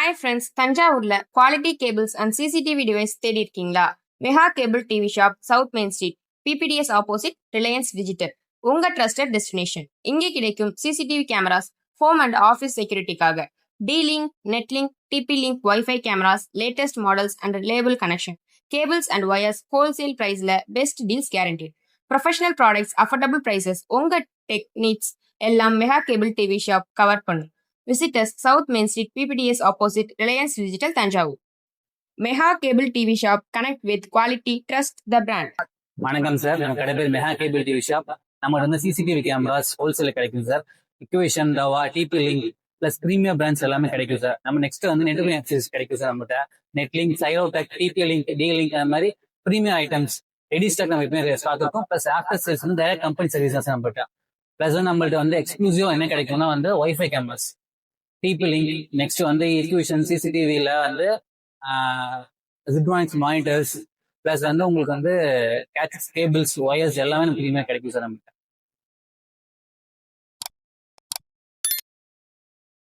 Hi friends, தஞ்சாவூர்ல quality cables and CCTV device தேடி இருக்கீங்களா? Mega cable TV shop, south main street, PBTS opposite, Reliance Digital. உங்க trusted destination. இங்கே கிடைக்கும் CCTV cameras, home and office செக்யூரிட்டிக்காக. D Link, Netlink, TP Link, wifi cameras, latest models and reliable connection. Cables and wires wholesale பிரைஸ்ல best deals guaranteed. Professional products, affordable prices. உங்க tech needs எல்லாம் mega cable TV shop cover பண்ணும். Visit us South Main Street, PPDS opposite, Reliance Digital, Tanjavur. Meha Cable TV Shop, connect with quality, trust the brand. வணக்கம் sir, நம்ம கடை பேர் mega cable TV shop. நம்ம வந்து CCTV cameras wholesale கிடைக்கும் sir. இக்குவேஷன், Dahua, TP link plus premium brands எல்லாமே கிடைக்கும் சார். நம்ம நெக்ஸ்ட் வந்து நெட்வொர்க் ஆக்சஸ் கிடைக்கும் சார். நம்மகிட்ட நெட் லிங்க், சைரோடெக், டிபி லிங்க், டி லிங்க் அந்த மாதிரி பிரீமியம் ஐட்டம்ஸ் ரெடி ஸ்டாக் நம்ம எப்பவுமே ஸ்டாக் இருக்கும். பிளஸ் ஆஃப்டர் சேல்ஸ் வந்து டைரக்ட் கம்பெனி சர்வீஸ் தான் நம்மகிட்ட. பிளஸ் வந்து நம்மள்ட்ட வந்து எக்ஸ்க்ளூசிவ் என்ன கிடைக்கும்னா வந்து wifi cameras, DP link, next வந்து இக்யூஷன், சிசிடிவில வந்து ஜிட்ரானிக்ஸ் மானிட்டர்ஸ், பிளஸ் வந்து உங்களுக்கு வந்து கேச்சஸ், கேபிள்ஸ், ஒயர்ஸ் எல்லாமே நமக்கு கிடைக்கும் சார். நம்மகிட்ட